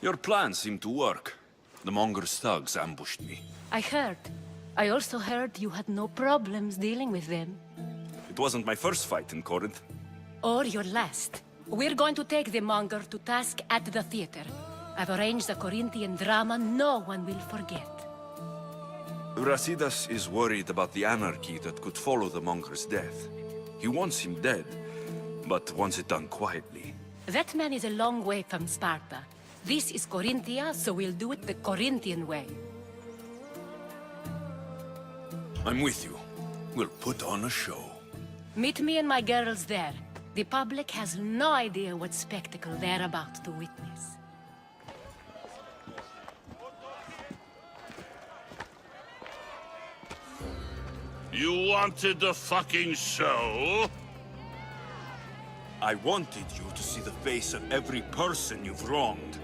Your plan seemed to work. The Monger's thugs ambushed me. I heard. I also heard you had no problems dealing with them. It wasn't my first fight in Corinth. Or your last. We're going to take the Monger to task at the theater. I've arranged a Corinthian drama no one will forget. Brasidas is worried about the anarchy that could follow the Monger's death. He wants him dead, but wants it done quietly. That man is a long way from Sparta. This is Corinthia, so we'll do it the Corinthian way. I'm with you. We'll put on a show. Meet me and my girls there. The public has no idea what spectacle they're about to witness. You wanted a fucking show? I wanted you to see the face of every person you've wronged.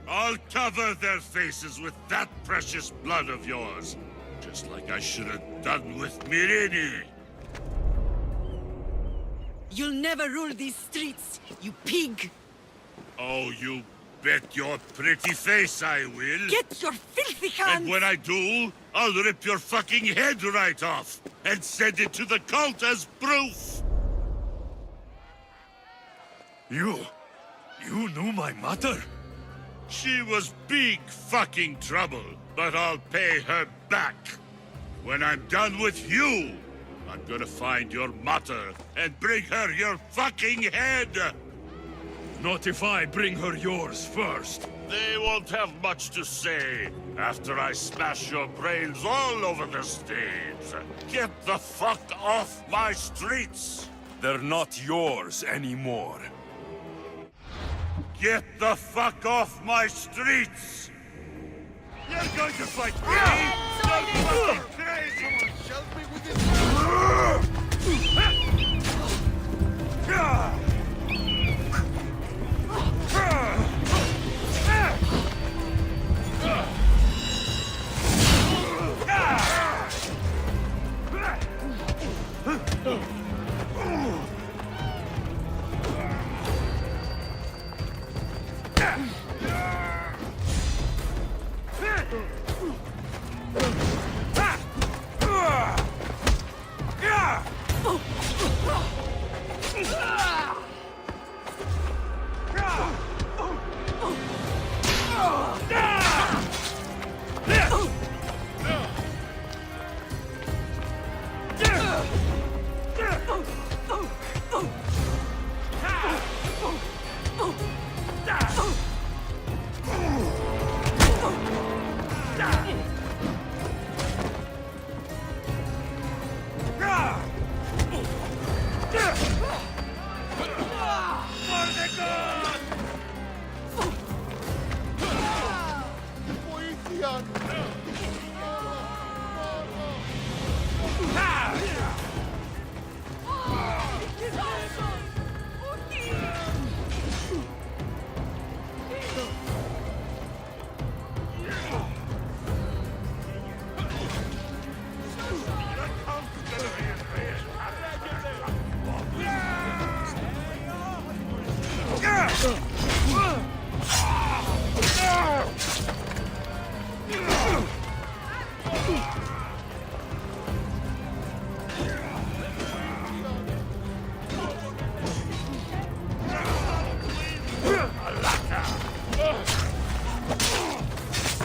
I'll cover their faces with that precious blood of yours. Just like I should have done with Myrini. You'll never rule these streets, you pig! Oh, you bet your pretty face I will. Get your filthy hands! And when I do, I'll rip your fucking head right off and send it to the cult as proof. You knew my mother? She was big fucking trouble, but I'll pay her back. When I'm done with you, I'm gonna find your mother and bring her your fucking head! Not if I bring her yours first. They won't have much to say after I smash your brains all over the stage. Get the fuck off my streets! They're not yours anymore. Get the fuck off my streets! You're going to fight me? You're fucking crazy! Shells me with this.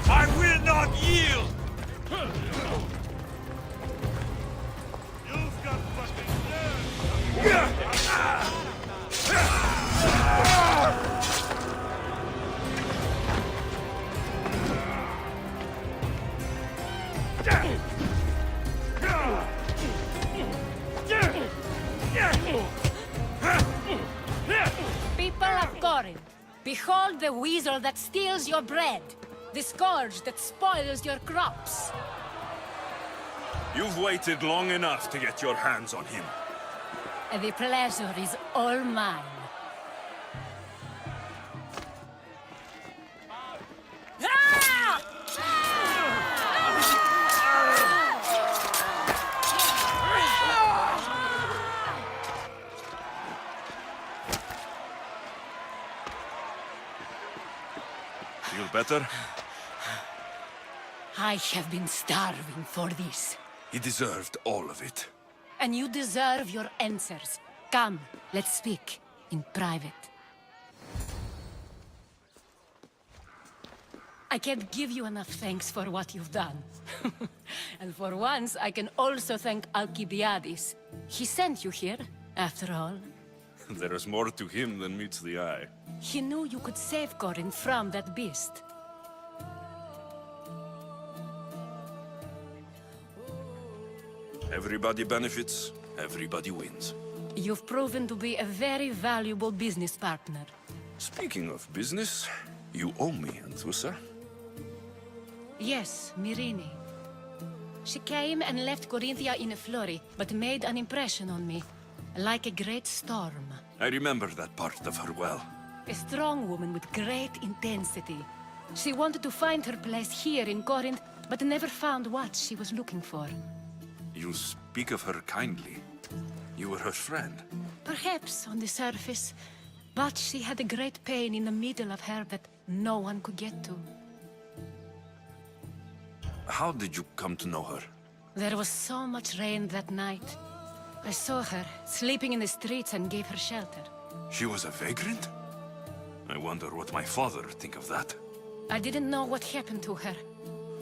I will not yield! You've got fucking nerve! People of Corinth, behold the weasel that steals your bread, the scourge that spoils your crops. You've waited long enough to get your hands on him. The pleasure is all mine. Feel better? I have been starving for this. He deserved all of it. And you deserve your answers. Come, let's speak. In private. I can't give you enough thanks for what you've done. And for once, I can also thank Alcibiades. He sent you here, after all. There is more to him than meets the eye. He knew you could save Corinth from that beast. Everybody benefits, everybody wins. You've proven to be a very valuable business partner. Speaking of business, you owe me, Anthusa. Yes, Myrine. She came and left Corinthia in a flurry, but made an impression on me. Like a great storm. I remember that part of her well. A strong woman with great intensity. She wanted to find her place here in Corinth, but never found what she was looking for. You speak of her kindly. You were her friend. Perhaps on the surface, but she had a great pain in the middle of her that no one could get to. How did you come to know her? There was so much rain that night. I saw her, sleeping in the streets, and gave her shelter. She was a vagrant? I wonder what my father think of that. I didn't know what happened to her.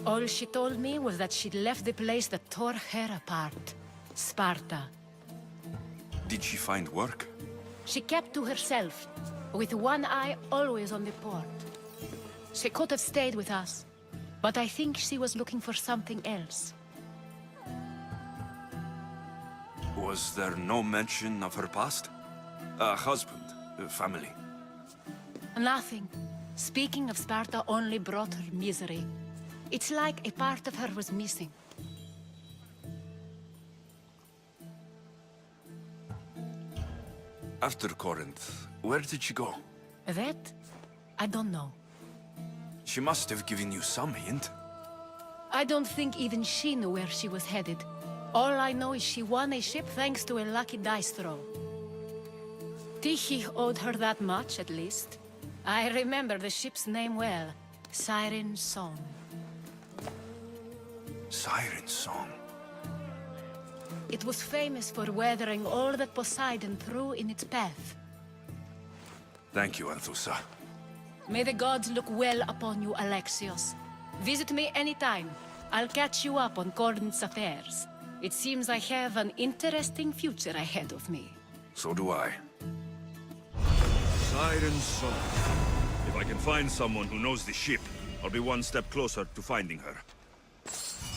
All she told me was that she'd left the place that tore her apart. Sparta. Did she find work? She kept to herself, with one eye always on the port. She could have stayed with us, but I think she was looking for something else. Was there no mention of her past? A husband, a family? Nothing. Speaking of Sparta only brought her misery. It's like a part of her was missing. After Corinth, where did she go? That? I don't know. She must have given you some hint. I don't think even she knew where she was headed. All I know is she won a ship thanks to a lucky dice throw. Tyche owed her that much, at least. I remember the ship's name well. Siren Song. Siren Song. It was famous for weathering all that Poseidon threw in its path. Thank you, Anthusa. May the gods look well upon you, Alexios. Visit me anytime. I'll catch you up on Corinth's affairs. It seems I have an interesting future ahead of me. So do I. Siren Song. If I can find someone who knows the ship, I'll be one step closer to finding her.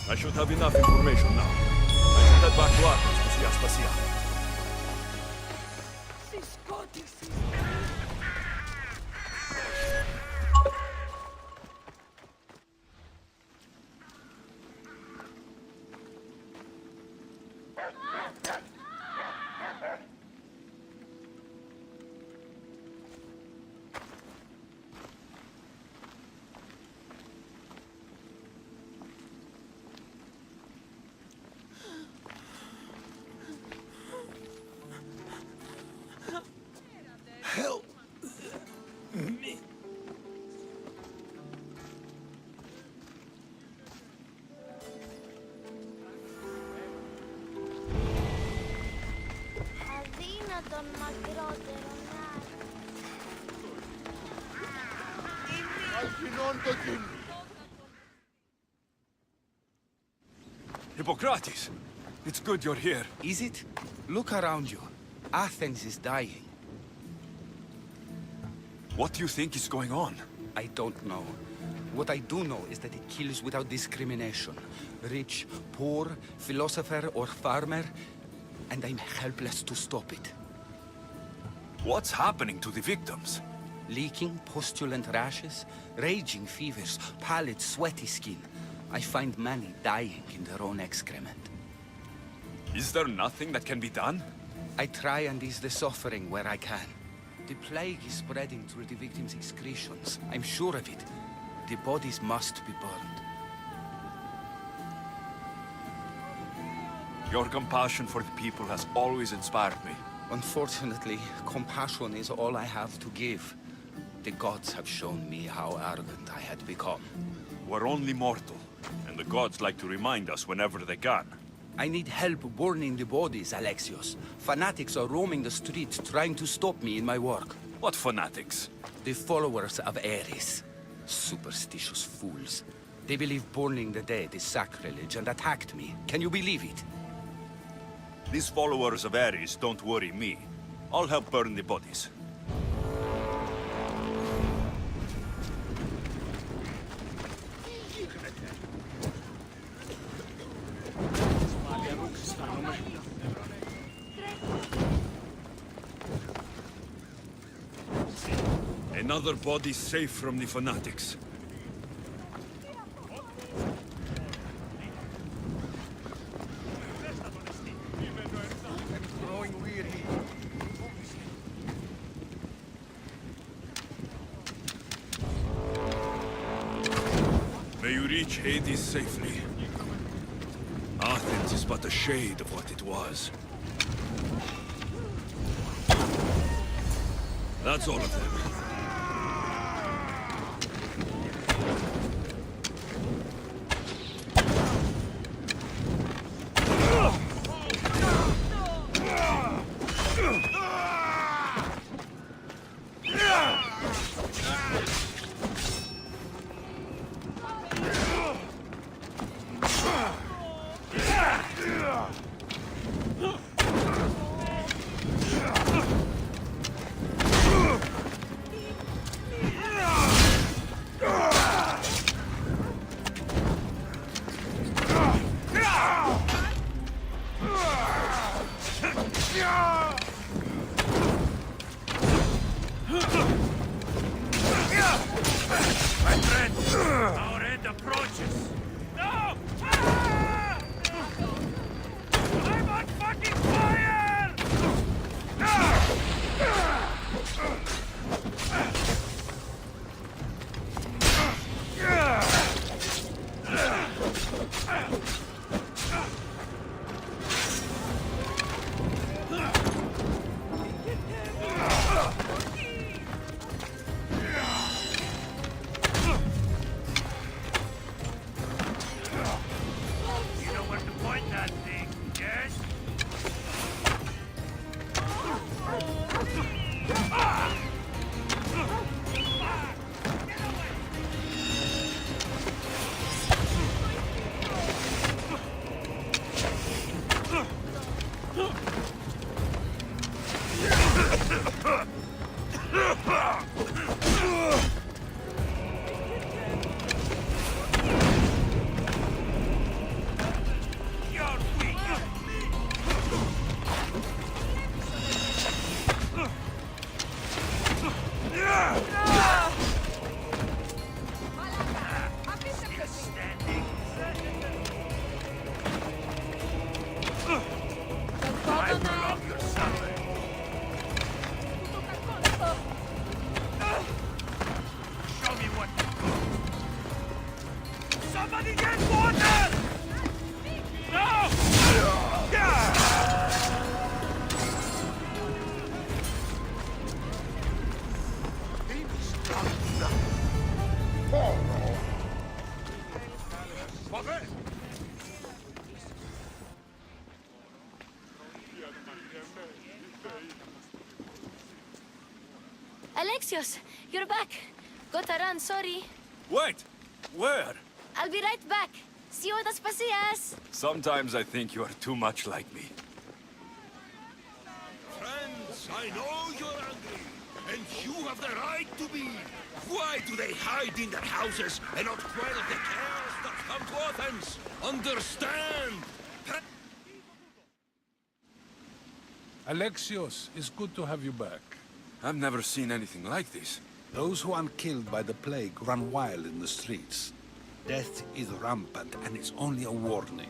I should have enough information now. I should head back to Athens to see Aspasia. Help me. αδύνατον μακρότερο να... Αλφινών το κίνη. Hippocrates! It's good you're here. Is it? Look around you. Athens is dying. What do you think is going on? I don't know. What I do know is that it kills without discrimination. Rich, poor, philosopher or farmer, and I'm helpless to stop it. What's happening to the victims? Leaking, postulant rashes, raging fevers, pallid, sweaty skin. I find many dying in their own excrement. Is there nothing that can be done? I try and ease the suffering where I can. The plague is spreading through the victims' excretions. I'm sure of it. The bodies must be burned. Your compassion for the people has always inspired me. Unfortunately, compassion is all I have to give. The gods have shown me how arrogant I had become. We're only mortal, and the gods like to remind us whenever they can. I need help burning the bodies, Alexios. Fanatics are roaming the streets trying to stop me in my work. What fanatics? The followers of Ares. Superstitious fools. They believe burning the dead is sacrilege and attacked me. Can you believe it? These followers of Ares don't worry me. I'll help burn the bodies. Another body safe from the fanatics. May you reach Hades safely. Athens is but a shade of what it was. That's all of them. My friend, our end approaches. No! Ah! I'm on fucking fire! You know where to point that thing, yes? You're weak. Standing. I prolong your suffering. Show me what you got. Somebody get water! No! Alexios, you're back. Gotta run, sorry. Wait! Where? I'll be right back. See you at the Spasias. Sometimes I think you are too much like me. Friends, I know you're angry, and you have the right to be. Why do they hide in their houses and not quell the chaos that come to Athens? Understand! Alexios, it's good to have you back. I've never seen anything like this. Those who aren't killed by the plague run wild in the streets. Death is rampant, and it's only a warning.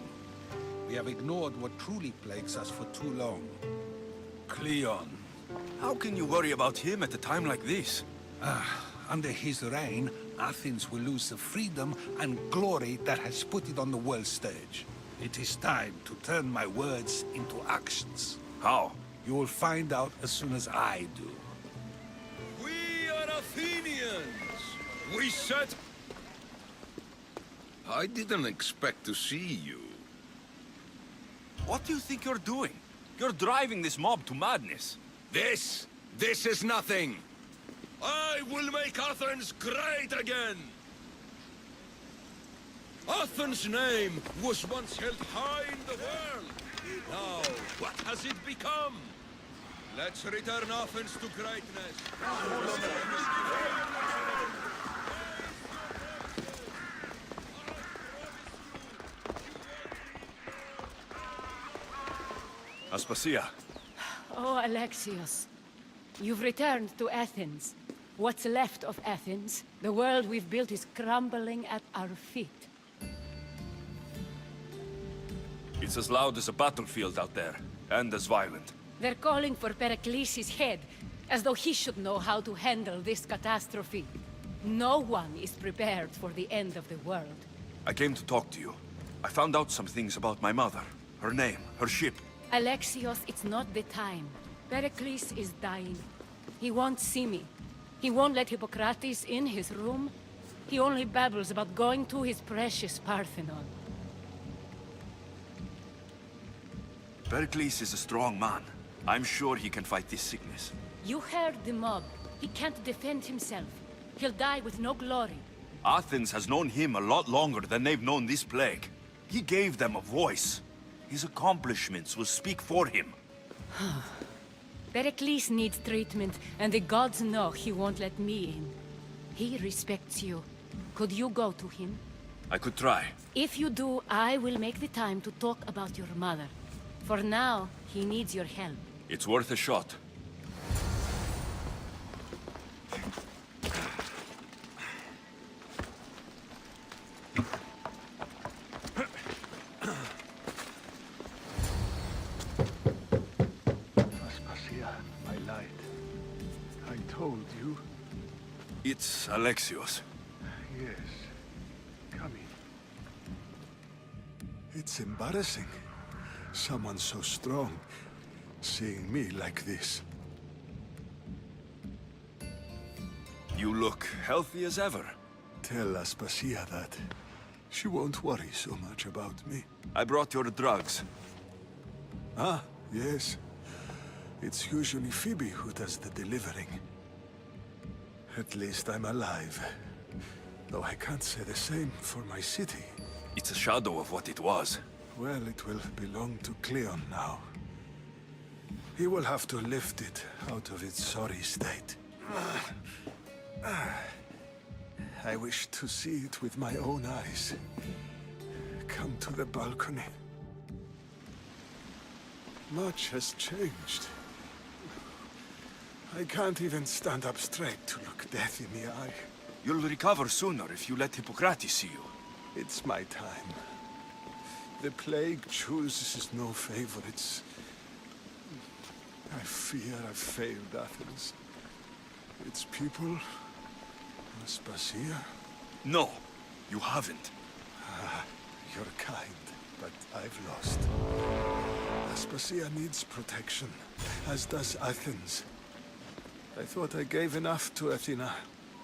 We have ignored what truly plagues us for too long. Cleon. How can you worry about him at a time like this? Under his reign, Athens will lose the freedom and glory that has put it on the world stage. It is time to turn my words into actions. How? You will find out as soon as I do. We are Athenians! We said... I didn't expect to see you. What do you think you're doing? You're driving this mob to madness. This is nothing. I will make Athens great again. Athens' name was once held high in the world. Now, what has it become? Let's return Athens to greatness. Aspasia, Oh, Alexios. You've returned to Athens. What's left of Athens, the world we've built is crumbling at our feet. it's as loud as a battlefield out there, and as violent. They're calling for Pericles' head, as though he should know how to handle this catastrophe. No one is prepared for the end of the world. I came to talk to you. I found out some things about my mother, her name, her ship. Alexios, it's not the time. Pericles is dying. He won't see me. He won't let Hippocrates in his room. He only babbles about going to his precious Parthenon. Pericles is a strong man. I'm sure he can fight this sickness. You heard the mob. He can't defend himself. He'll die with no glory. Athens has known him a lot longer than they've known this plague. He gave them a voice. His accomplishments will speak for him. Pericles needs treatment, and the gods know he won't let me in. He respects you. Could you go to him? I could try. If you do, I will make the time to talk about your mother. For now, he needs your help. It's worth a shot. Aspasia, I lied. I told you. It's Alexios. Yes. Come in. It's embarrassing. Someone so strong, seeing me like this. You look healthy as ever. Tell Aspasia that. She won't worry so much about me. I brought your drugs. Ah, yes. It's usually Phoebe who does the delivering. At least I'm alive. Though I can't say the same for my city. It's a shadow of what it was. Well, it will belong to Cleon now. He will have to lift it out of its sorry state. I wish to see it with my own eyes. Come to the balcony. Much has changed. I can't even stand up straight to look death in the eye. You'll recover sooner if you let Hippocrates see you. It's my time. The plague chooses no favorites. I fear I've failed Athens. Its people, Aspasia. No, you haven't. You're kind, but I've lost. Aspasia needs protection, as does Athens. I thought I gave enough to Athena,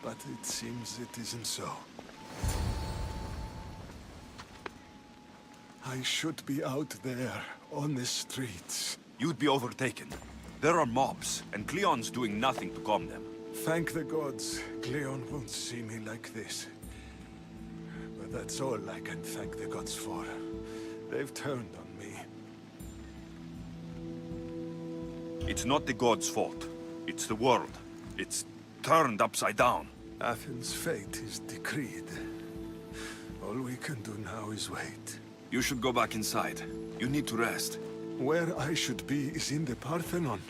but it seems it isn't so. I should be out there, on the streets. You'd be overtaken. There are mobs, and Cleon's doing nothing to calm them. Thank the gods, Cleon won't see me like this. But that's all I can thank the gods for. They've turned on me. It's not the gods' fault. It's the world. It's turned upside down. Athens' fate is decreed. All we can do now is wait. You should go back inside. You need to rest. Where I should be is in the Parthenon,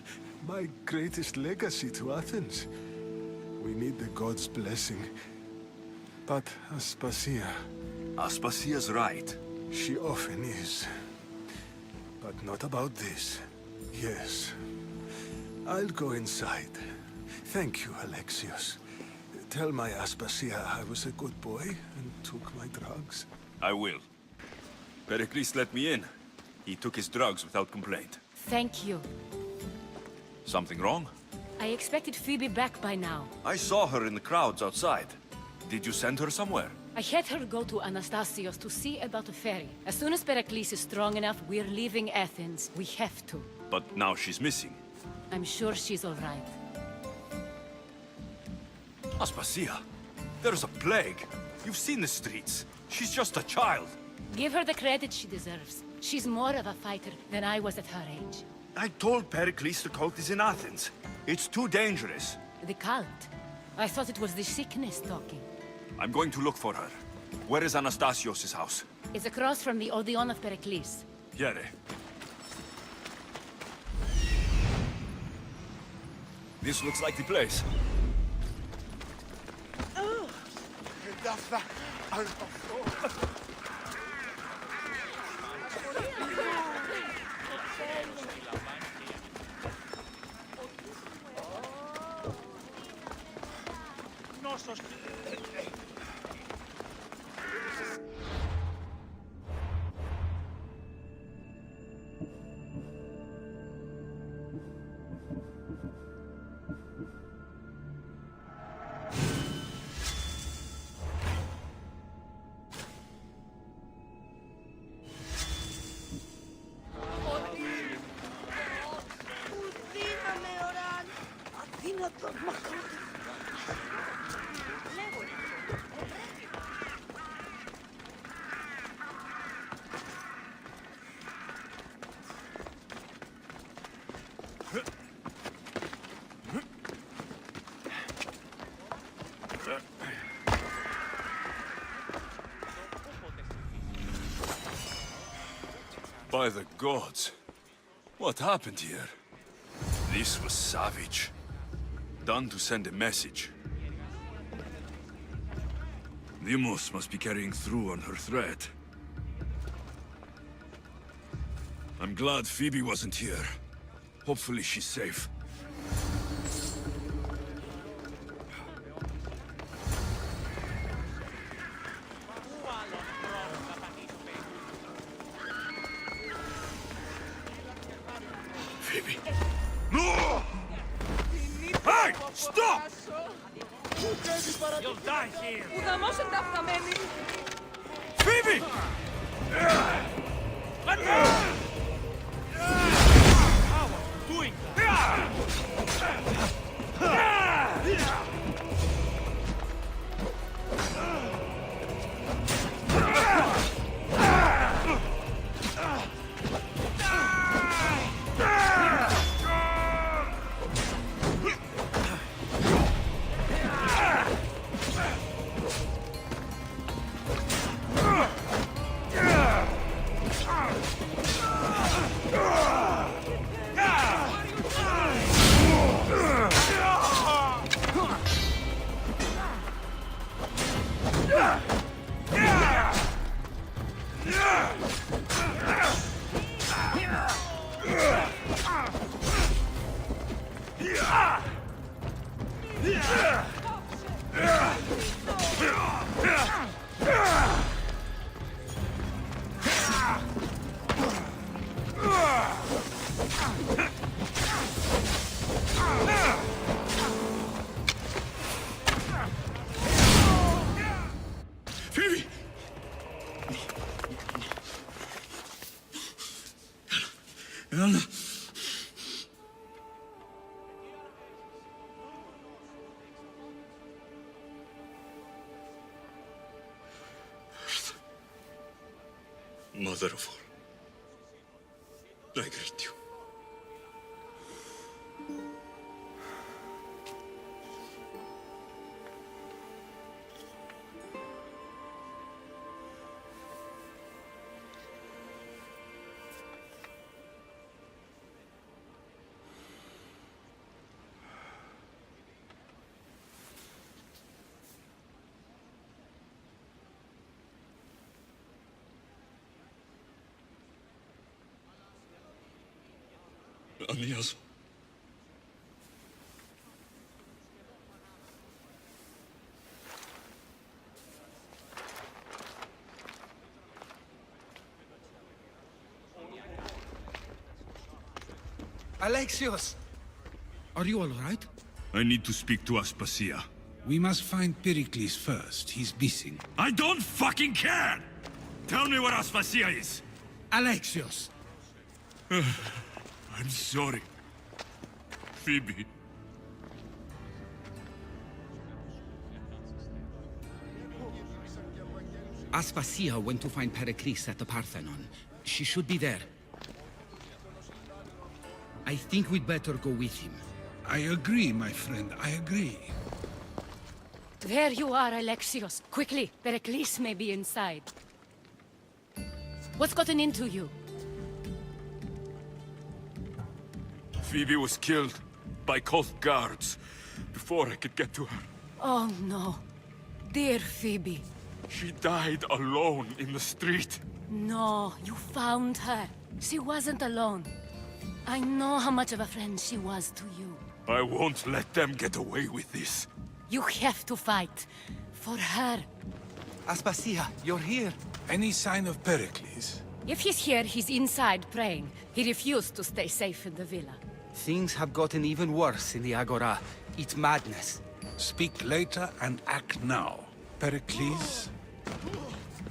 my greatest legacy to Athens. We need the gods' blessing. But Aspasia... Aspasia's right. She often is. But not about this. Yes. I'll go inside. Thank you, Alexios. Tell my Aspasia I was a good boy and took my drugs. I will. Pericles let me in. He took his drugs without complaint. Thank you. Something wrong? I expected Phoebe back by now. I saw her in the crowds outside. Did you send her somewhere? I had her go to Anastasios to see about a ferry. As soon as Pericles is strong enough, we're leaving Athens. We have to. But now she's missing. I'm sure she's all right. Aspasia, there's a plague. You've seen the streets. She's just a child. Give her the credit she deserves. She's more of a fighter than I was at her age. I told Pericles the cult is in Athens. It's too dangerous. The cult? I thought it was the sickness talking. I'm going to look for her. Where is Anastasios' house? It's across from the Odeon of Pericles. Here. This looks like the place. By the gods. What happened here? This was savage. Done to send a message. Deimos must be carrying through on her threat. I'm glad Phoebe wasn't here. Hopefully she's safe. Phoebe. No! Hey! Stop! You'll die here! Phoebe! Doing Phoebe! Anna! Mother of all, I greet you. Anias. Alexios! Are you all right? I need to speak to Aspasia. We must find Pericles first. He's missing. I don't fucking care! Tell me where Aspasia is! Alexios! I'm sorry. Phoebe. Aspasia went to find Pericles at the Parthenon. She should be there. I think we'd better go with him. I agree, my friend. I agree. There you are, Alexios. Quickly, Pericles may be inside. What's gotten into you? Phoebe was killed by cult guards before I could get to her. Oh no. Dear Phoebe. She died alone in the street. No, you found her. She wasn't alone. I know how much of a friend she was to you. I won't let them get away with this. You have to fight. For her. Aspasia, you're here. Any sign of Pericles? If he's here, he's inside praying. He refused to stay safe in the villa. Things have gotten even worse in the Agora. It's madness. Speak later and act now. Pericles?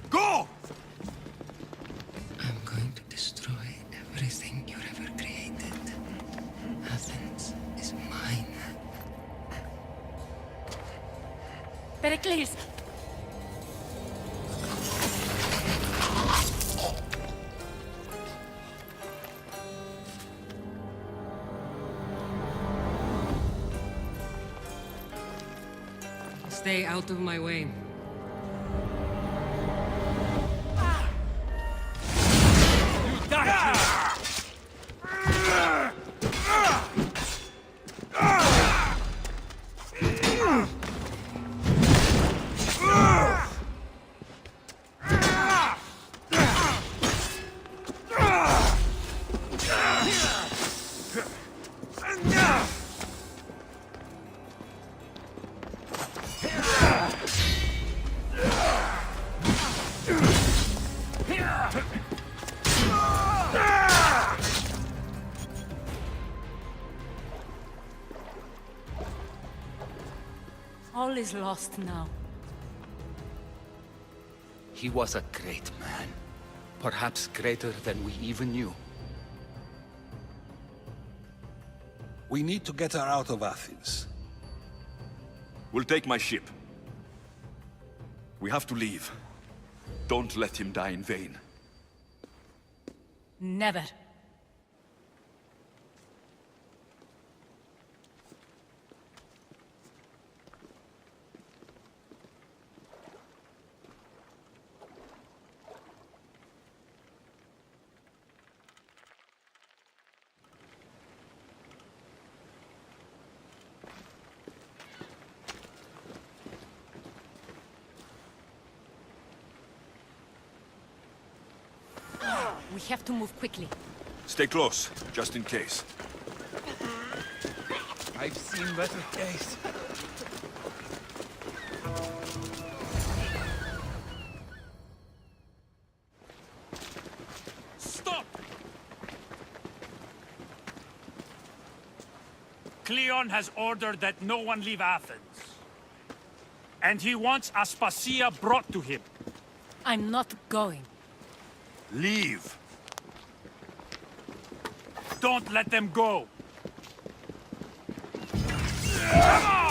Go! I'm going to destroy everything you ever created. Athens is mine. Pericles! Stay out of my way. All is lost now. He was a great man. Perhaps greater than we even knew. We need to get her out of Athens. We'll take my ship. We have to leave. Don't let him die in vain. Never. We have to move quickly. Stay close, just in case. I've seen better days. Stop! Cleon has ordered that no one leave Athens. And he wants Aspasia brought to him. I'm not going. Leave! Don't let them go! Come on!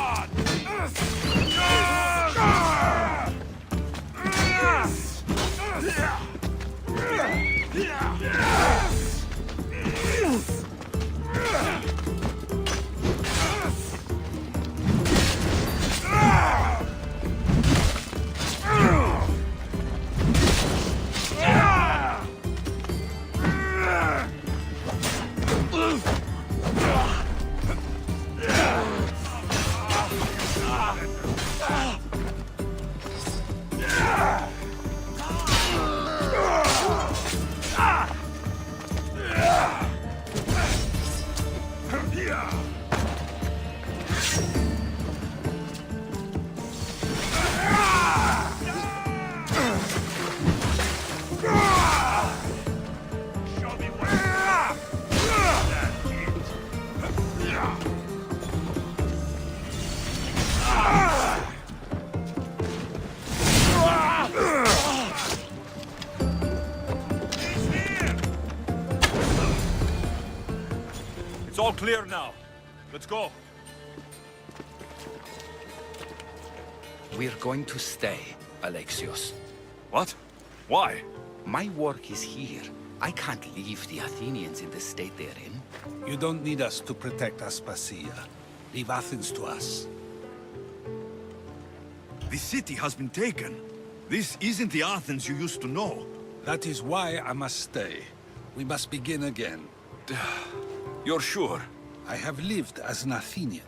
all clear now. Let's go. We're going to stay, Alexios. What? Why? My work is here. I can't leave the Athenians in the state they're in. You don't need us to protect Aspasia. Leave Athens to us. The city has been taken. This isn't the Athens you used to know. That is why I must stay. We must begin again. You're sure? I have lived as an Athenian,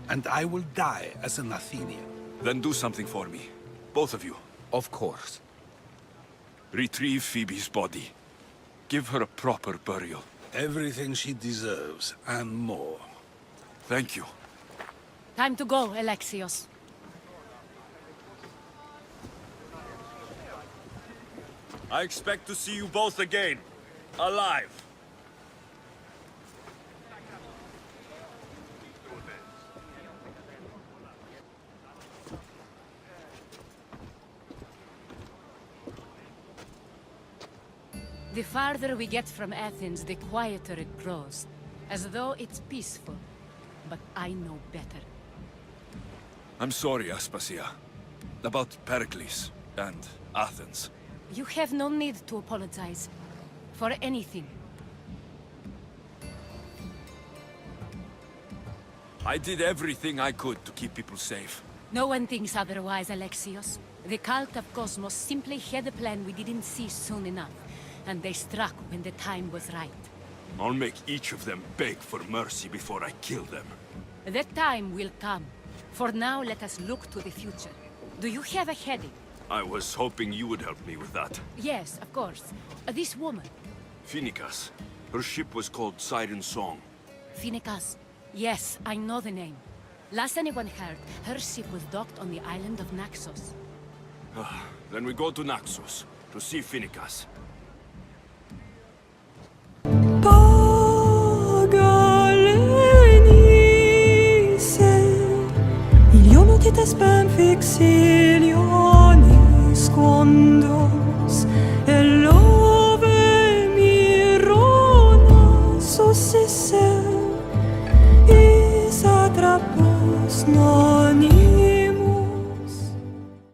and I will die as an Athenian. Then do something for me. Both of you. Of course. Retrieve Phoebe's body. Give her a proper burial. Everything she deserves, and more. Thank you. Time to go, Alexios. I expect to see you both again. Alive. The farther we get from Athens, the quieter it grows. As though it's peaceful. But I know better. I'm sorry, Aspasia. About Pericles and Athens. You have no need to apologize. For anything. I did everything I could to keep people safe. No one thinks otherwise, Alexios. The cult of Cosmos simply had a plan we didn't see soon enough. And they struck when the time was right. I'll make each of them beg for mercy before I kill them. That time will come. For now, let us look to the future. Do you have a heading? I was hoping you would help me with that. Yes, of course. This woman. Phoenicas. Her ship was called Siren Song. Phoenicas. Yes, I know the name. Last anyone heard, her ship was docked on the island of Naxos. Then we go to Naxos, to see Phoenicas. Io non ti te spam fixi